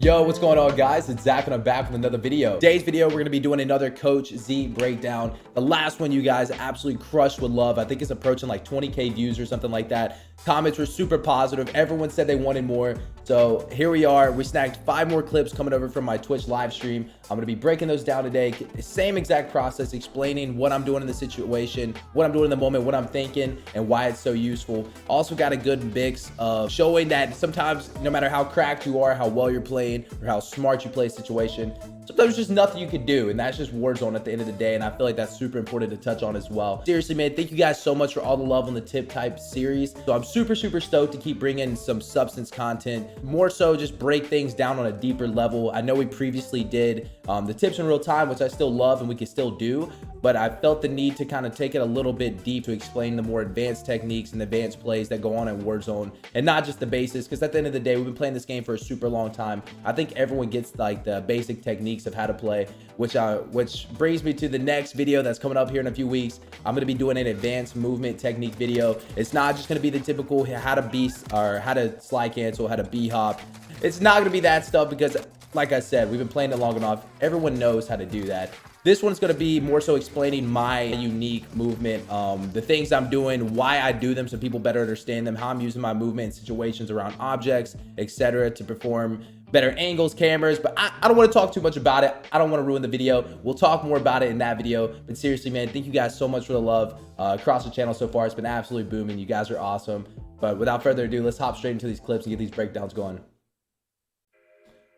Yo, what's going on, guys? It's Zach and I'm back with another video. Today's video, we're going to be doing another Coach Z breakdown. The last one you guys absolutely crushed with love. I think it's approaching like 20K views or something like that. Comments were super positive. Everyone said they wanted more. So here we are. We snagged 5 more clips coming over from my Twitch live stream. I'm going to be breaking those down today. Same exact process, explaining what I'm doing in the situation, what I'm doing in the moment, what I'm thinking, and why it's so useful. Also got a good mix of showing that sometimes no matter how cracked you are, how well you're playing, or how smart you play a situation, sometimes there's just nothing you can do, and that's just Warzone at the end of the day, and I feel like that's super important to touch on as well. Seriously, man, thank you guys so much for all the love on the tip type series. So I'm super stoked to keep bringing some substance content, more so just break things down on a deeper level. I know we previously did the tips in real time, which I still love and we can still do, but I felt the need to kind of take it a little bit deep to explain the more advanced techniques and advanced plays that go on in Warzone, and not just the basics, because at the end of the day, we've been playing this game for a super long time. I think everyone gets like the basic techniques of how to play, which brings me to the next video that's coming up here in a few weeks. I'm going to be doing an advanced movement technique video. It's not just going to be the typical how to beast or how to slide cancel, how to b-hop. It's not going to be that stuff because, like I said, we've been playing it long enough. Everyone knows how to do that. This one's going to be more so explaining my unique movement, the things I'm doing, why I do them so people better understand them, how I'm using my movement in situations around objects, etc., to perform better angles, cameras. But I don't want to talk too much about it. I don't want to ruin the video. We'll talk more about it in that video. But seriously, man, thank you guys so much for the love across the channel so far. It's been absolutely booming. You guys are awesome. But without further ado, let's hop straight into these clips and get these breakdowns going.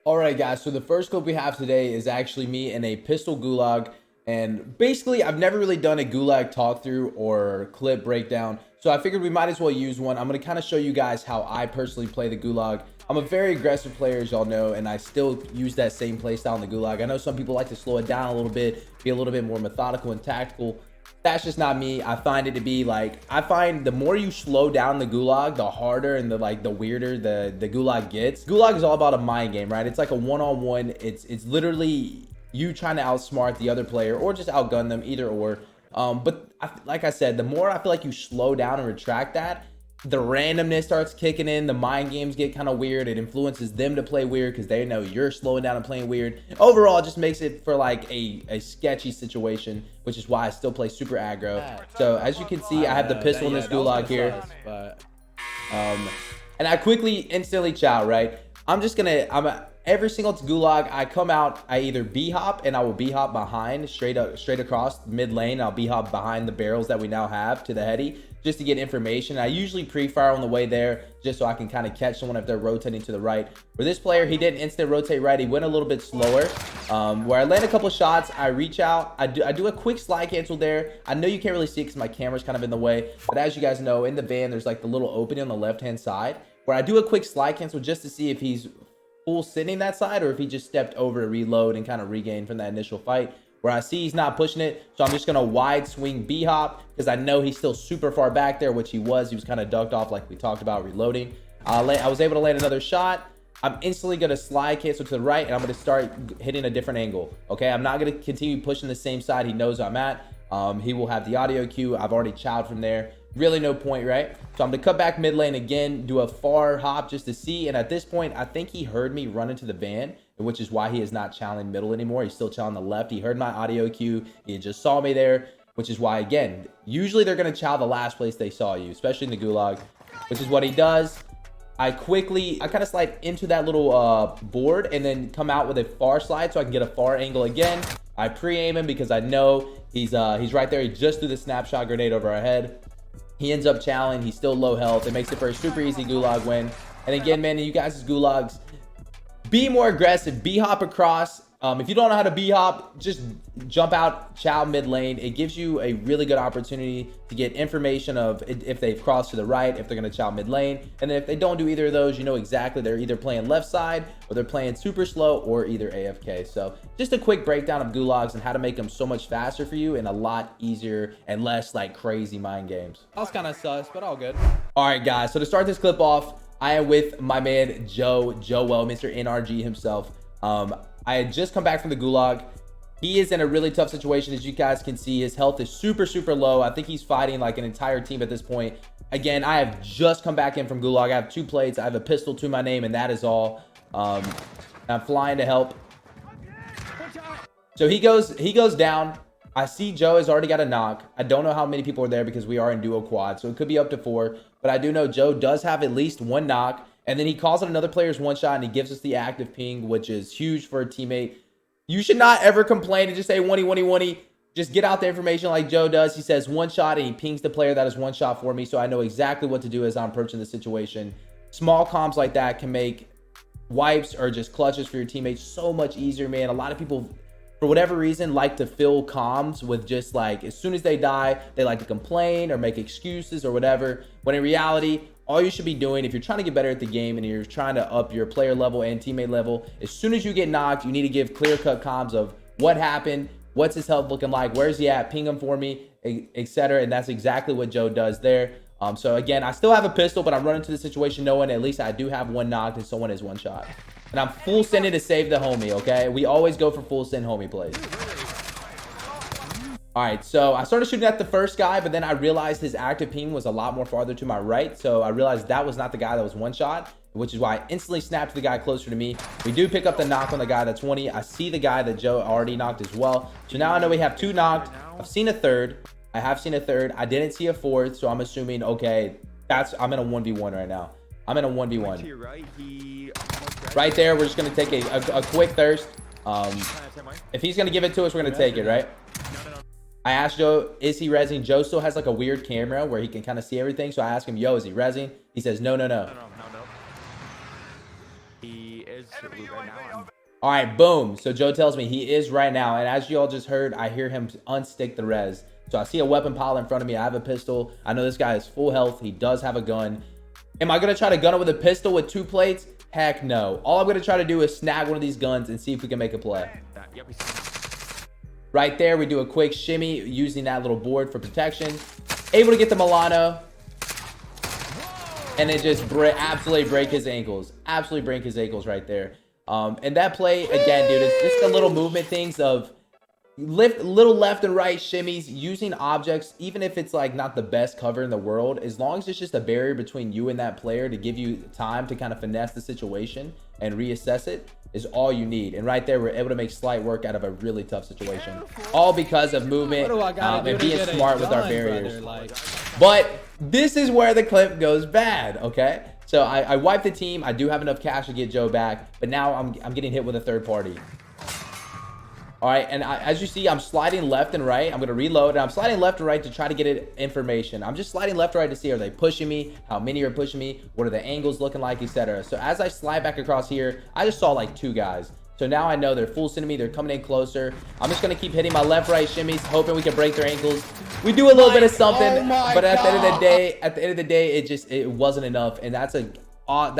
All right, guys, so the first clip we have today is actually me in a pistol gulag. And basically, I've never really done a gulag talk through or clip breakdown, so I figured we might as well use one. I'm going to kind of show you guys how I personally play the gulag. I'm a very aggressive player, as y'all know, and I still use that same play style in the gulag. I know some people like to slow it down a little bit, be a little bit more methodical and tactical. That's just not me. I find it to be like, I find the more you slow down the gulag, the harder and the weirder the gulag gets. Gulag is all about a mind game, right? It's like a one-on-one. It's literally you trying to outsmart the other player or just outgun them, either or. But like I said, the more I feel like you slow down and retract that, the randomness starts kicking in. The mind games get kind of weird. It influences them to play weird because they know you're slowing down and playing weird. Overall, it just makes it for like a sketchy situation, which is why I still play super aggro. So as you can see, I have the pistol in this gulag here. And I quickly instantly chow, right? Every single gulag I come out, I either b-hop, and I will b-hop behind straight across mid lane. I'll b-hop behind the barrels that we now have to the heady just to get information. I usually pre-fire on the way there just so I can kind of catch someone if they're rotating to the right. For this player, he didn't instant rotate right. He went a little bit slower. Where I land a couple shots, I reach out. I do a quick slide cancel there. I know you can't really see it because my camera's kind of in the way, but as you guys know, in the van, there's like the little opening on the left-hand side where I do a quick slide cancel just to see if he's full sitting that side or if he just stepped over to reload and kind of regain from that initial fight. Where I see he's not pushing it, so I'm just gonna wide swing b-hop because I know he's still super far back there, which he was kind of ducked off like we talked about reloading. I was able to land another shot. I'm instantly gonna slide cancel to the right and I'm gonna start hitting a different angle. Okay, I'm not gonna continue pushing the same side he knows I'm at. He will have the audio cue. I've already chowed from there. Really no point, right? So I'm gonna cut back mid lane again, do a far hop just to see. And at this point, I think he heard me run into the van, which is why he is not chowing middle anymore. He's still chowing the left. He heard my audio cue. He just saw me there, which is why, again, usually they're gonna chow the last place they saw you, especially in the gulag, which is what he does. I kind of slide into that little board and then come out with a far slide so I can get a far angle again. I pre-aim him because I know he's right there. He just threw the snapshot grenade over our head. He ends up chowing. He's still low health. It makes it for a super easy gulag win. And again, man, you guys' gulags, be more aggressive. B-hop across. If you don't know how to b-hop, just jump out, chow mid lane. It gives you a really good opportunity to get information of if they've crossed to the right, if they're going to chow mid lane. And then if they don't do either of those, you know exactly they're either playing left side or they're playing super slow or either AFK. So just a quick breakdown of gulags and how to make them so much faster for you and a lot easier and less like crazy mind games. That was kind of sus, but all good. All right, guys. So to start this clip off, I am with my man Joel, Mr. NRG himself. I had just come back from the gulag. He is in a really tough situation. As you guys can see, his health is super low. I think he's fighting like an entire team at this point. Again, I have just come back in from gulag. I have 2 plates. I have a pistol to my name, and that is all. I'm flying to help. So he goes down. I see Joe has already got a knock. I don't know how many people are there because we are in duo quad, so it could be up to 4. But I do know Joe does have at least 1 knock. And then he calls out another player's 1 shot, and he gives us the active ping, which is huge for a teammate. You should not ever complain and just say 1-1. Just get out the information like Joe does. He says 1 shot, and he pings the player that is 1 shot for me, so I know exactly what to do as I'm approaching the situation. Small comms like that can make wipes or just clutches for your teammates so much easier, man. A lot of people, for whatever reason, like to fill comms with just like, as soon as they die, they like to complain or make excuses or whatever. When in reality, all you should be doing if you're trying to get better at the game and you're trying to up your player level and teammate level, as soon as you get knocked, you need to give clear-cut comms of what happened, what's his health looking like, where's he at, ping him for me, etc. And that's exactly what Joe does there. So again, I still have a pistol, but I'm running to the situation knowing at least I do have 1 knocked and someone is 1 shot. And I'm full sending to save the homie, okay? We always go for full send homie plays. All right, so I started shooting at the first guy, but then I realized his active ping was a lot more farther to my right. So I realized that was not the guy that was 1 shot, which is why I instantly snapped the guy closer to me. We do pick up the knock on the guy that's 20. I see the guy that Joe already knocked as well. So now I know we have 2 knocked. I've seen a 3rd. I have seen a 3rd. I didn't see a 4th, so I'm assuming, okay, I'm in a 1v1 right now. I'm in a 1v1. Right there, we're just going to take a quick thirst. If he's going to give it to us, we're going to take it, right? I asked Joe, is he rezzing? Joe still has like a weird camera where he can kind of see everything. So I asked him, yo, is he rezzing? He says, no. He is right now. All right, boom. So Joe tells me he is right now. And as you all just heard, I hear him unstick the res. So I see a weapon pile in front of me. I have a pistol. I know this guy is full health. He does have a gun. Am I going to try to gun it with a pistol with 2 plates? Heck no. All I'm going to try to do is snag one of these guns and see if we can make a play. Right there, we do a quick shimmy using that little board for protection. Able to get the Milano. And it just absolutely break his ankles. Absolutely break his ankles right there. And that play, again, dude, it's just the little movement things of little left and right shimmies, using objects, even if it's like not the best cover in the world, as long as it's just a barrier between you and that player to give you time to kind of finesse the situation and reassess it, is all you need. And right there, we're able to make slight work out of a really tough situation, all because of movement and being smart with our barriers. But this is where the clip goes bad, okay? So I wiped the team. I do have enough cash to get Joe back, but now I'm getting hit with a 3rd party. All right, and as you see, I'm sliding left and right. I'm going to reload, and I'm sliding left and right to try to get information. I'm just sliding left and right to see, are they pushing me? How many are pushing me? What are the angles looking like, etc. So as I slide back across here, I just saw like 2 guys. So now I know they're full sending me. They're coming in closer. I'm just going to keep hitting my left, right shimmies, hoping we can break their ankles. We do a little bit of something, but at the end of the day, it wasn't enough. And that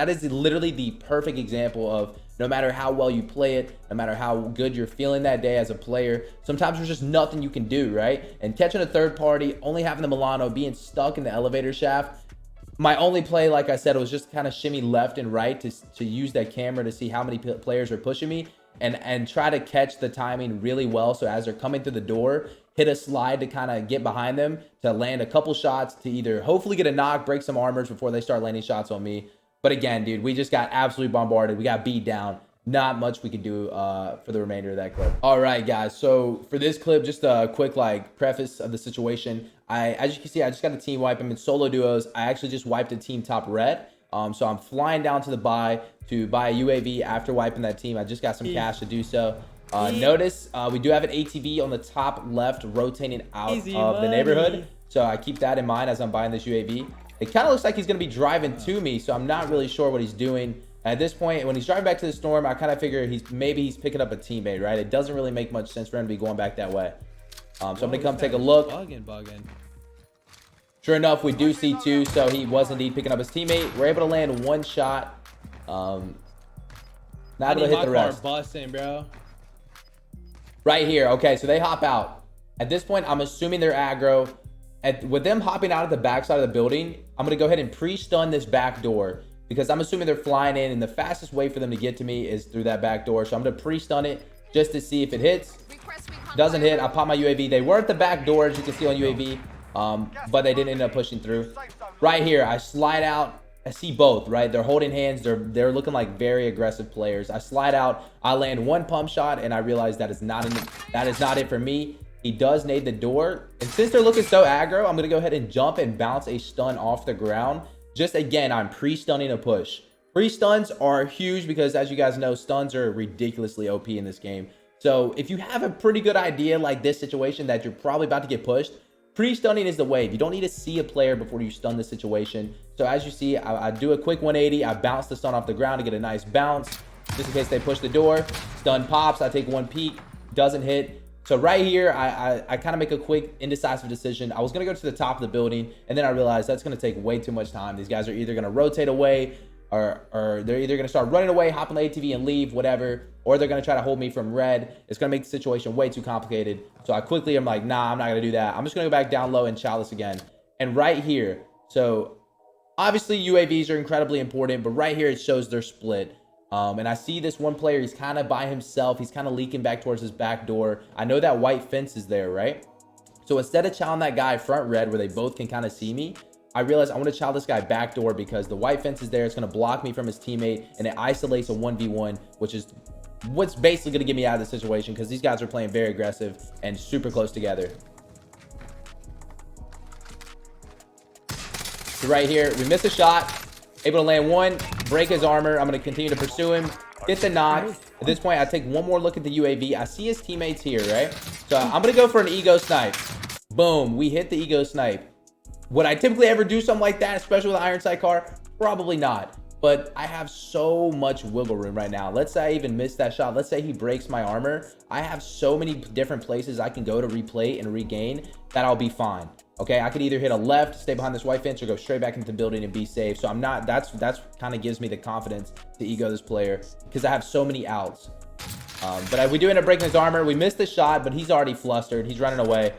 is literally the perfect example of, no matter how well you play it, no matter how good you're feeling that day as a player, sometimes there's just nothing you can do, right? And catching a 3rd party, only having the Milano, being stuck in the elevator shaft, my only play, like I said, was just kind of shimmy left and right to use that camera to see how many players are pushing me and try to catch the timing really well. So as they're coming through the door, hit a slide to kind of get behind them, to land a couple shots, to either hopefully get a knock, break some armors before they start landing shots on me. But again, dude, we just got absolutely bombarded. We got beat down. Not much we can do for the remainder of that clip. All right, guys. So for this clip, just a quick like preface of the situation. As you can see, I just got a team wipe. I'm in solo duos. I actually just wiped a team top red. So I'm flying down to the buy to buy a UAV after wiping that team. I just got some cash to do so. Notice we do have an ATV on the top left rotating out of the neighborhood. So I keep that in mind as I'm buying this UAV. It kind of looks like he's going to be driving to me, so I'm not really sure what he's doing. At this point, when he's driving back to the storm, I kind of figure maybe he's picking up a teammate, right? It doesn't really make much sense for him to be going back that way. So I'm going to come take a look. Sure enough, we do see 2, so he was indeed picking up his teammate. We're able to land 1 shot. Not able to hit the rest. Busting, bro. Right here. Okay, so they hop out. At this point, I'm assuming they're aggro. With them hopping out of the backside of the building, I'm going to go ahead and pre-stun this back door because I'm assuming they're flying in, and the fastest way for them to get to me is through that back door. So I'm going to pre-stun it just to see if it hits. Doesn't hit. I pop my UAV. They were at the back door, as you can see on UAV, but they didn't end up pushing through. Right here, I slide out. I see both, right? They're holding hands. They're looking like very aggressive players. I slide out. I land one pump shot, and I realize that is not it for me. He does nade the door. And since they're looking so aggro, I'm going to go ahead and jump and bounce a stun off the ground. Just again, I'm pre-stunning a push. Pre-stuns are huge because, as you guys know, stuns are ridiculously OP in this game. So if you have a pretty good idea like this situation that you're probably about to get pushed, pre-stunning is the wave. You don't need to see a player before you stun the situation. So as you see, I do a quick 180. I bounce the stun off the ground to get a nice bounce. Just in case they push the door. Stun pops. I take one peek. Doesn't hit. So right here, I kind of make a quick indecisive decision. I was going to go to the top of the building, and then I realized that's going to take way too much time. These guys are either going to rotate away, or they're either going to start running away, hop on the ATV and leave, whatever, or they're going to try to hold me from red. It's going to make the situation way too complicated. So I quickly am like, nah, I'm not going to do that. I'm just going to go back down low and chow this again. And right here, so obviously UAVs are incredibly important, but right here it shows their split. And I see this one player, he's kind of by himself. He's kind of leaking back towards his back door. I know that white fence is there, right? So instead of chowing that guy front red where they both can kind of see me, I realized I want to chow this guy back door because the white fence is there. It's going to block me from his teammate, and it isolates a 1v1, which is what's basically going to get me out of the situation because these guys are playing very aggressive and super close together. So right here, we miss a shot. Able to land one, break his armor. I'm going to continue to pursue him. Get the knock. At this point, I take one more look at the UAV. I see his teammates here, right? So I'm going to go for an ego snipe. Boom. We hit the ego snipe. Would I typically ever do something like that, especially with an iron sight car? Probably not. But I have so much wiggle room right now. Let's say I even miss that shot. Let's say he breaks my armor. I have so many different places I can go to replay and regain that I'll be fine. Okay, I could either hit a left, stay behind this white fence, or go straight back into the building and be safe. So I'm not, that's kind of gives me the confidence to ego this player because I have so many outs. But we do end up breaking his armor. We missed the shot, but he's already flustered. He's running away.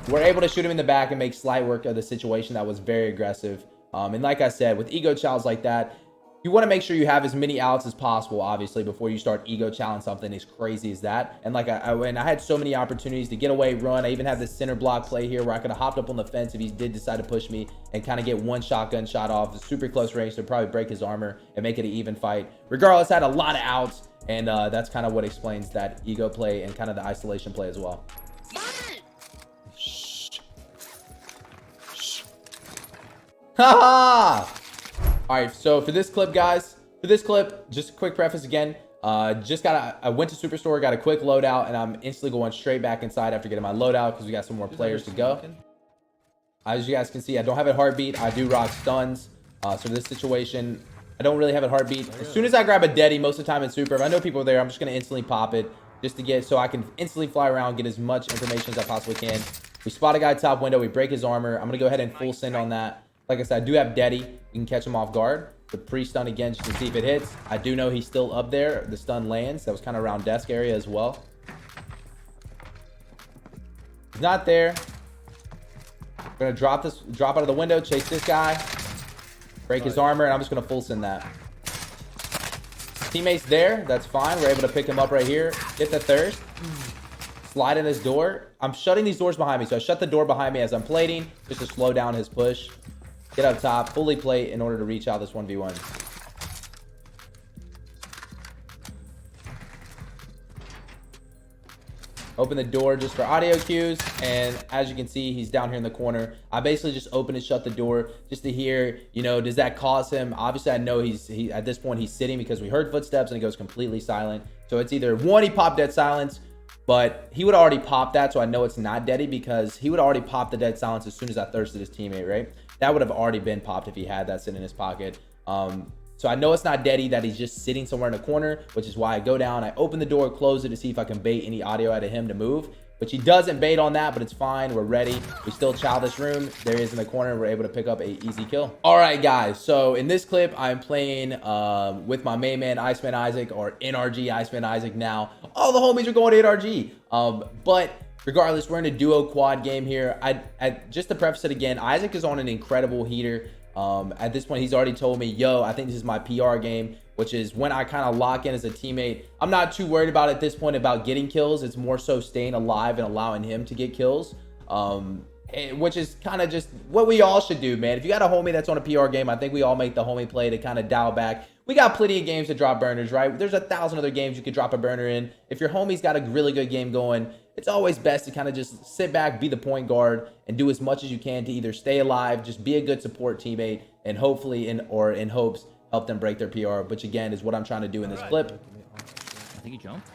We're able to shoot him in the back and make slight work of the situation that was very aggressive. And like I said, with ego chows like that, you want to make sure you have as many outs as possible, obviously, before you start ego challenge something as crazy as that. And like I had so many opportunities to get away, run. I even had this center block play here where I could have hopped up on the fence if he did decide to push me and kind of get one shotgun shot off. It's super close range to probably break his armor and make it an even fight. Regardless, I had a lot of outs, and that's kind of what explains that ego play and kind of the isolation play as well. Haha! All right, so for this clip, guys, just a quick preface again. I went to SuperStore, got a quick loadout, and I'm instantly going straight back inside after getting my loadout because we got some more players to go. As you guys can see, I don't have a heartbeat. I do rock stuns. So for this situation, I don't really have a heartbeat. As soon as I grab a deadie, most of the time in Super, if I know people are there, I'm just going to instantly pop it just to get, so I can instantly fly around, get as much information as I possibly can. We spot a guy top window. We break his armor. I'm going to go ahead and full send on that. Like I said, I do have deadie. You can catch him off guard. The pre-stun again just to see if it hits. I do know he's still up there. The stun lands. That was kind of around desk area as well. He's not there. I'm gonna drop out of the window, chase this guy, break his armor, and I'm just gonna full send that. Teammates there, that's fine. We're able to pick him up right here. Get the thirst. Slide in this door. I'm shutting these doors behind me, so I shut the door behind me as I'm plating just to slow down his push. Get up top, fully plate in order to reach out this 1v1. Open the door just for audio cues, and as you can see, he's down here in the corner. I basically just open and shut the door just to hear, you know, does that cause him? Obviously, I know he at this point he's sitting because we heard footsteps and he goes completely silent. So it's either one, he popped dead silence, but he would already pop that, so I know it's not deadie because he would already pop the dead silence as soon as I thirsted his teammate, right? That would have already been popped if he had that sitting in his pocket. So I know it's not deadie, that he's just sitting somewhere in the corner, which is why I go down, I open the door, close it to see if I can bait any audio out of him to move. Which he doesn't bait on that, but it's fine. We're ready. We still chow this room. There he is in the corner. We're able to pick up a easy kill. All right, guys. So in this clip, I'm playing with my main man, Iceman Isaac, or NRG Iceman Isaac now. All the homies are going to NRG. But regardless, we're in a duo quad game here. Just to preface it again, Isaac is on an incredible heater. At this point, he's already told me, yo, I think this is my PR game, which is when I kind of lock in as a teammate. I'm not too worried about at this point about getting kills. It's more so staying alive and allowing him to get kills. which is kind of just what we all should do, man. If you got a homie that's on a PR game, I think we all make the homie play to kind of dial back. We got plenty of games to drop burners, right? There's 1,000 other games you could drop a burner in. If your homie's got a really good game going, it's always best to kind of just sit back, be the point guard, and do as much as you can to either stay alive, just be a good support teammate, and hopefully in hopes help them break their PR, which again is what I'm trying to do in this clip. I think he jumped.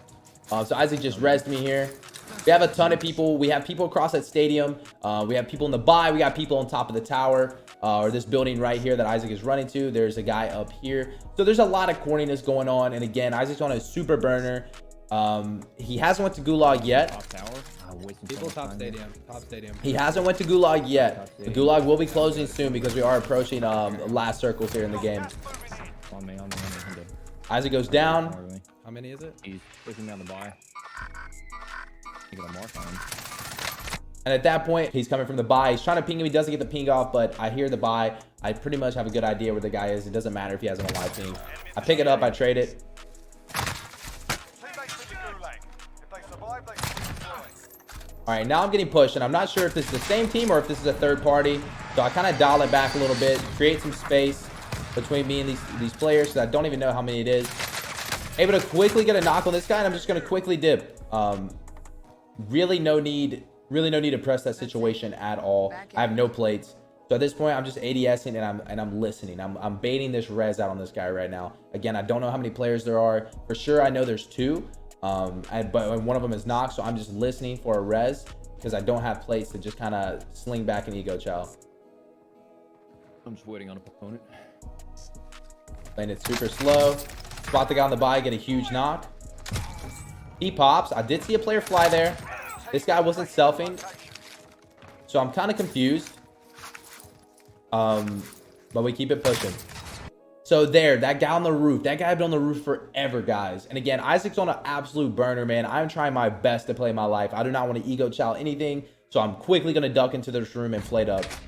So Isaac just rezzed me here. We have a ton of people. We have people across that stadium. We have people in the buy. We got people on top of the tower, or this building right here that Isaac is running to. There's a guy up here. So there's a lot of corniness going on. And again, Isaac's on a super burner. He hasn't went to Gulag yet. Top tower. People top stadium. Top stadium. He hasn't went to Gulag yet. The Gulag will be closing soon because we are approaching last circles here in the game. On me. Isaac goes down. How many is it? He's pushing down the buy. You got a mark on him. And at that point, he's coming from the buy. He's trying to ping him. He doesn't get the ping off, but I hear the buy. I pretty much have a good idea where the guy is. It doesn't matter if he has an alive ping. I pick it up. I trade it. All right, now I'm getting pushed, and I'm not sure if this is the same team or if this is a third party. So I kind of dial it back a little bit, create some space between me and these players, because I don't even know how many it is. Able to quickly get a knock on this guy, and I'm just going to quickly dip. Really no need to press that situation at all. I have no plates. So at this point, I'm just ADSing and I'm listening. I'm baiting this res out on this guy right now. Again, I don't know how many players there are. For sure, I know there's 2. But one of them is knocked, so I'm just listening for a res because I don't have plates to just kind of sling back an ego chow. I'm just waiting on a opponent. Playing it super slow. Spot the guy on the buy, get a huge knock. He pops. I did see a player fly there. This guy wasn't selfing, so I'm kind of confused. But we keep it pushing. So there, that guy on the roof. That guy had been on the roof forever, guys. And again, Isaac's on an absolute burner, man. I'm trying my best to play my life. I do not want to ego chow anything, so I'm quickly going to duck into this room and plate up. This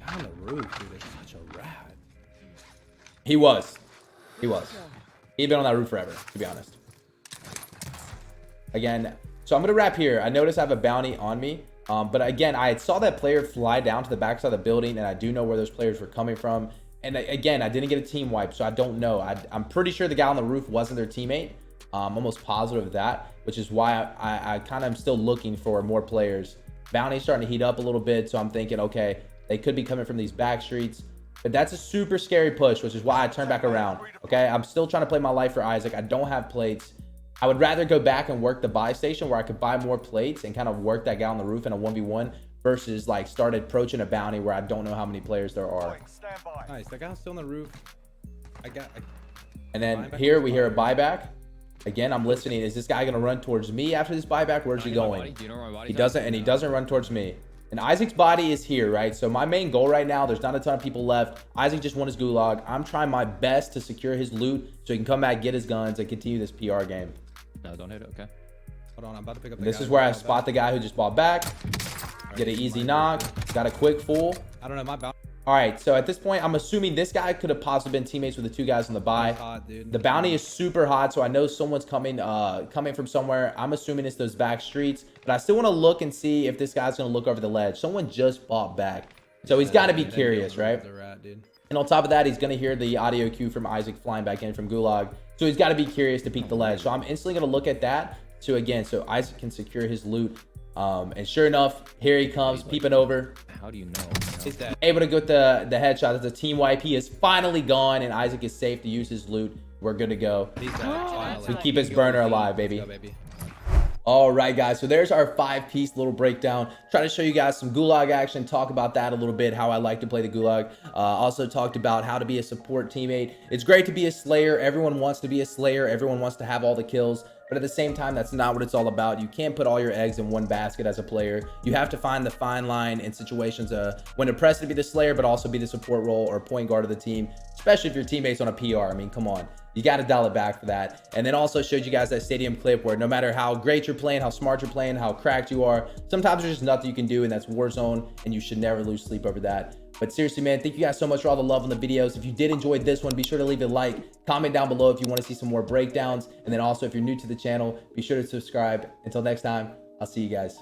guy on the roof, dude, is such a rat. He was. He'd been on that roof forever, to be honest. Again, so I'm going to wrap here. I noticed I have a bounty on me. But again, I saw that player fly down to the backside of the building, and I do know where those players were coming from. And again, I didn't get a team wipe, so I don't know. I'm pretty sure the guy on the roof wasn't their teammate. I'm almost positive of that, which is why I kind of am still looking for more players. Bounty's starting to heat up a little bit, so I'm thinking, okay, they could be coming from these back streets. But that's a super scary push, which is why I turned back around. Okay, I'm still trying to play my life for Isaac. I don't have plates. I would rather go back and work the buy station where I could buy more plates and kind of work that guy on the roof in a 1v1 versus like start approaching a bounty where I don't know how many players there are. Nice, that guy's still on the roof. And then here we hear a buyback. Again, I'm listening. Is this guy going to run towards me after this buyback? Where's he going? He doesn't, and he doesn't run towards me. And Isaac's body is here, right? So my main goal right now, there's not a ton of people left. Isaac just won his gulag. I'm trying my best to secure his loot so he can come back, get his guns, and continue this PR game. No, don't hit it. Okay. Hold on, I'm about to pick up the This guy is where I spot the guy who just bought back. Get an easy knock. Got a quick fool. I don't know, my bounty. All right, so at this point, I'm assuming this guy could have possibly been teammates with the 2 guys on the buy. Hot, dude. The bounty is super hot, so I know someone's coming from somewhere. I'm assuming it's those back streets, but I still want to look and see if this guy's going to look over the ledge. Someone just bought back, so he's got to be curious, right? And on top of that, he's going to hear the audio cue from Isaac flying back in from Gulag, so he's got to be curious to peek the ledge. So I'm instantly going to look at that. So again, so Isaac can secure his loot. And sure enough, here he comes, peeping over. How do you know? He's dead. Able to get the headshot. It's a team wipe. He is finally gone, and Isaac is safe to use his loot. We're good to go. He's dead. We keep his burner alive, baby. Go, baby. All right, guys. So there's our 5-piece little breakdown. Try to show you guys some Gulag action. Talk about that a little bit, how I like to play the Gulag. Also talked about how to be a support teammate. It's great to be a Slayer. Everyone wants to be a Slayer. Everyone wants to have all the kills. But at the same time, that's not what it's all about. You can't put all your eggs in one basket as a player. You have to find the fine line in situations when to press to be the Slayer, but also be the support role or point guard of the team, especially if your teammate's on a PR. I mean, come on. You got to dial it back for that. And then also showed you guys that stadium clip where no matter how great you're playing, how smart you're playing, how cracked you are, sometimes there's just nothing you can do, and that's Warzone, and you should never lose sleep over that. But seriously, man, thank you guys so much for all the love on the videos. If you did enjoy this one, be sure to leave a like, comment down below if you want to see some more breakdowns. And then also, if you're new to the channel, be sure to subscribe. Until next time, I'll see you guys.